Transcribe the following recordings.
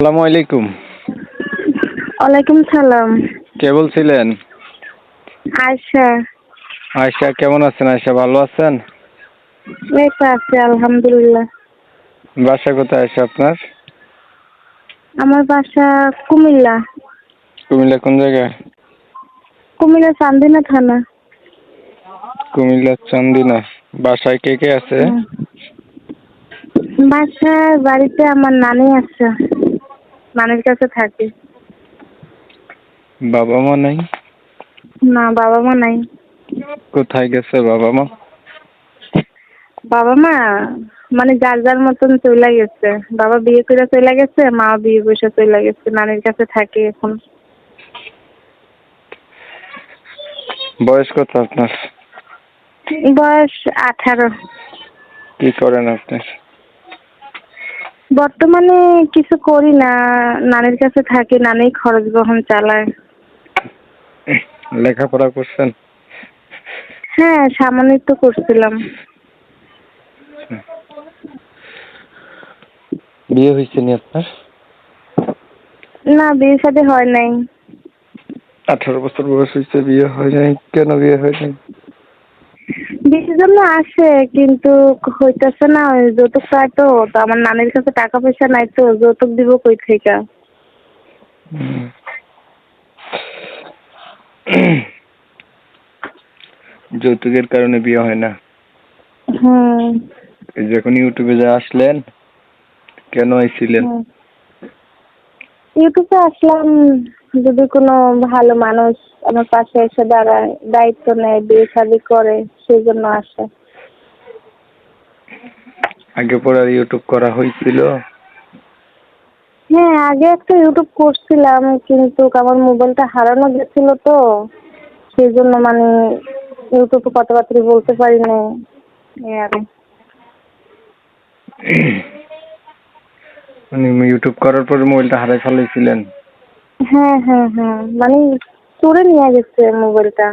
আসসালামু আলাইকুম। ওয়ালাইকুম সালাম। কে বলছিলেন? আয়শা। আয়শা, কেমন আছেন? আয়শা ভালো আছেন? এই তো আছি আলহামদুলিল্লাহ। বাসা কোথায় আয়শা আপনার? আমার বাসা কুমিল্লা। কুমিল্লা কোন জায়গায়? কুমিল্লা চান্দিনা থানা। কুমিল্লা চান্দিনা। বাসায় কে কে আছে? বাসায় বাড়িতে আমার নানি আছে, নানির কাছে থাকি। বাবা মা নাই? না, বাবা মা নাই। কোথায় গেছে বাবা মা? বাবা মা মানে যার যার মতন চলে গেছে। বাবা বিয়ে করে চলে গেছে, মা বিয়ে বসে চলে গেছে, নানির কাছে থাকে এখন। বয়স কত আপনার? বয়স 18। কি করেন আপনি? বর্তমানে কিছু করি না, নানির কাছে থাকি, নানি খরচ বহন চালায়। লেখাপড়া করছেন? হ্যাঁ, সামান্য একটু করছিলাম। বিয়ে হয়েছে নি আপনার? না, বিয়ে শাদী হয় নাই। 18 বছর বয়স হয়েছে, বিয়ে হয় নাই? কেন বিয়ে হয় নাই? বিয়ের জন্য আসে কিন্তু হইতেছে না, ওই যৌতুক চায় তো আমার নানির কাছে টাকা পয়সা নাই, তো যৌতুক দিব কই থেকে। যৌতুকের কারণে বিয়ে হয় না? হুম। যখন ইউটিউবে যা আসলেন, কেন আইছিলেন? ইউটিউবে আসলাম যদি কোনো ভালো মানুষ আমার পাশে এসে দাঁড়ায়, দায়িত্ব নেয়, বিয়ে শাদী করে, সেই জন্য আসে। আগে পরে আর ইউটিউব করা হয়েছিল? হ্যাঁ, আগে একটা ইউটিউব করছিলাম কিন্তু আমার মোবাইলটা হারানো গেছিল তো, সেই জন্য মানে ইউটিউবে কথাবার্তা বলতে পারি না। মানে ইউটিউব করার পর মোবাইলটা হারাই ফেলাইছিলেন? হ্যাঁ হ্যাঁ হ্যাঁ, মানে চুরে নিয়ে গেছে মোবাইলটা।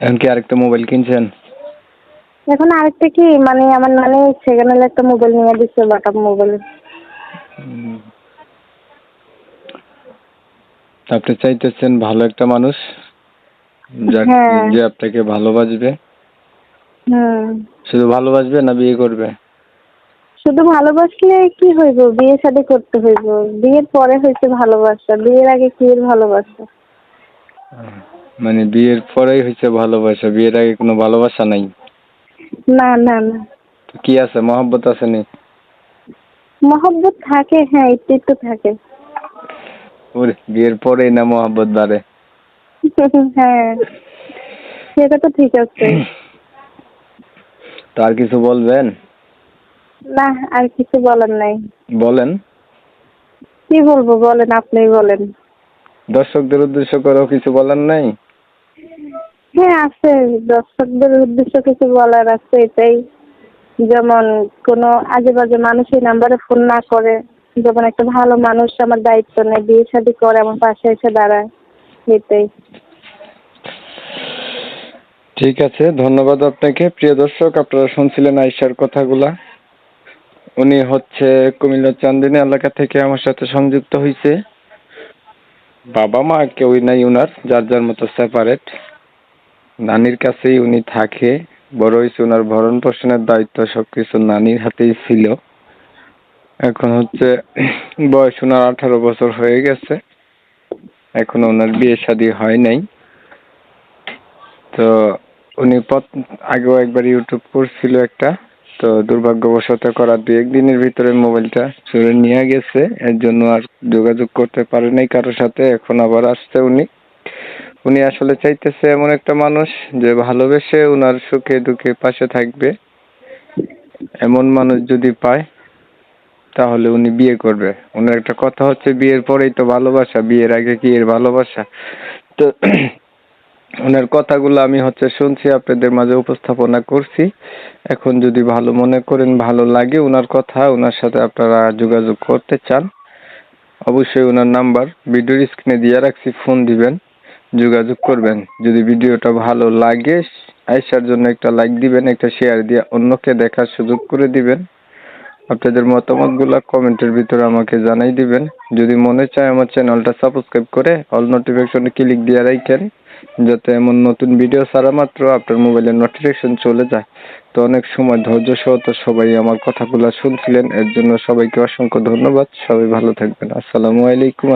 এখন কি আরেকটা মোবাইল কিনছেন? এখন আরেকটা কি মানে আমার নানি সেকেন্ড হ্যান্ড একটা মোবাইল নিয়ে দিচ্ছে, বাটা মোবাইল। আপনি চাইতেছেন ভালো একটা মানুষ হ্যাঁ। যে আপনাকে ভালোবাসবে? হুম। শুধু ভালোবাসবে না বিয়ে করবে? শুধু ভালোবাসলে কি হইব, বিয়ে শাদী করতে হইব। বিয়ের পরে হয়েছে ভালোবাসা, বিয়ের আগে কি এর ভালোবাসা? মানে বিয়ের পরেই হচ্ছে ভালোবাসা, বিয়ের আগে কোনো ভালোবাসা নাই? না না না। তো কি আছে, মহব্বত আছে নি? মহব্বত থাকে, হ্যাঁ, একটু একটু থাকে। ওরে, বিয়ের পরেই না মহব্বত বাড়ে? হ্যাঁ, সেটা তো ঠিক আছে। তো আর কিছু বলবেন? না, আর কিছু বলার নাই। বলেন। কি বলবো বলেন, আপনিই বলেন। দর্শকদের উদ্দেশ্য করেও কিছু বলার নাই? হ্যাঁ আছে, দর্শকদের উদ্দেশ্য কিছু বলার আছে, এটাই যেমন কোনো আজে বাজে মানুষ এই নাম্বারে ফোন না করে, যেমন একটা ভালো মানুষ আমার দায়িত্ব নেয়, বিয়ে শাদী করে আমার পাশে এসে দাঁড়ায়, এটাই। ঠিক আছে, ধন্যবাদ আপনাকে। প্রিয় দর্শক, আপনারা শুনছিলেন আয়েশার কথাগুলা। উনি হচ্ছে কুমিল্লা চান্দিনা এলাকা থেকে আমার সাথে সংযুক্ত হয়েছে। বাবা মা কেউই নাই উনার, যার যার মতো সেপারেট। নানির কাছেই উনি থাকে, বড় হয়েছে। উনার ভরণ পোষণের দায়িত্ব সবকিছু নানির হাতেই ছিল। এখন হচ্ছে বয়স উনার 18 বছর হয়ে গেছে, এখনো ওনার বিয়ে শাদী হয় নাই। তো উনি আগেও একবার ইউটিউব করছিল একটা, তো দুর্ভাগ্যবশত করার 2-1 দিনের ভিতরে মোবাইলটা চুরি নিয়ে গেছে, এর জন্য আর যোগাযোগ করতে পারে নাই কারোর সাথে। এখন আবার আসছে উনি। উনি আসলে চাইতেছে এমন একটা মানুষ যে ভালোবেসে উনার সুখে দুঃখে পাশে থাকবে। এমন মানুষ যদি পায় তাহলে উনি বিয়ে করবে। উনার একটা কথা হচ্ছে, বিয়ের পরেই তো ভালোবাসা, বিয়ের আগে কি এর ভালোবাসা? তো ওনার কথাগুলো আমি হচ্ছে শুনছি, আপনাদের মাঝে উপস্থাপনা করছি। এখন যদি ভালো মনে করেন, ভালো লাগে ওনার কথা, ওনার সাথে আপনারা যোগাযোগ করতে চান, অবশ্যই ওনার নাম্বার ভিডিওর স্ক্রিনে দিয়ে রাখছি, ফোন দিবেন, যোগাযোগ করবেন। যদি ভিডিওটা ভালো লাগে, আয়েশার জন্য একটা লাইক দিবেন, একটা শেয়ার দিয়ে অন্যকে দেখার সুযোগ করে দিবেন। আপনাদের মতামতগুলো কমেন্টের ভিতরে আমাকে জানাই দিবেন। যদি মনে চায় আমার চ্যানেলটা সাবস্ক্রাইব করে অল নোটিফিকেশনে ক্লিক দিয়ে রাখেন, যাতে এমন নতুন ভিডিও ছাড়া মাত্র আপনার মোবাইলে নোটিফিকেশন চলে যায়। তো অনেক সময় ধৈর্য সহকারে সবাই আমার কথাগুলো শুনছিলেন, এর জন্য সবাইকে অসংখ্য ধন্যবাদ। সবাই ভালো থাকবেন। আসসালামু আলাইকুম।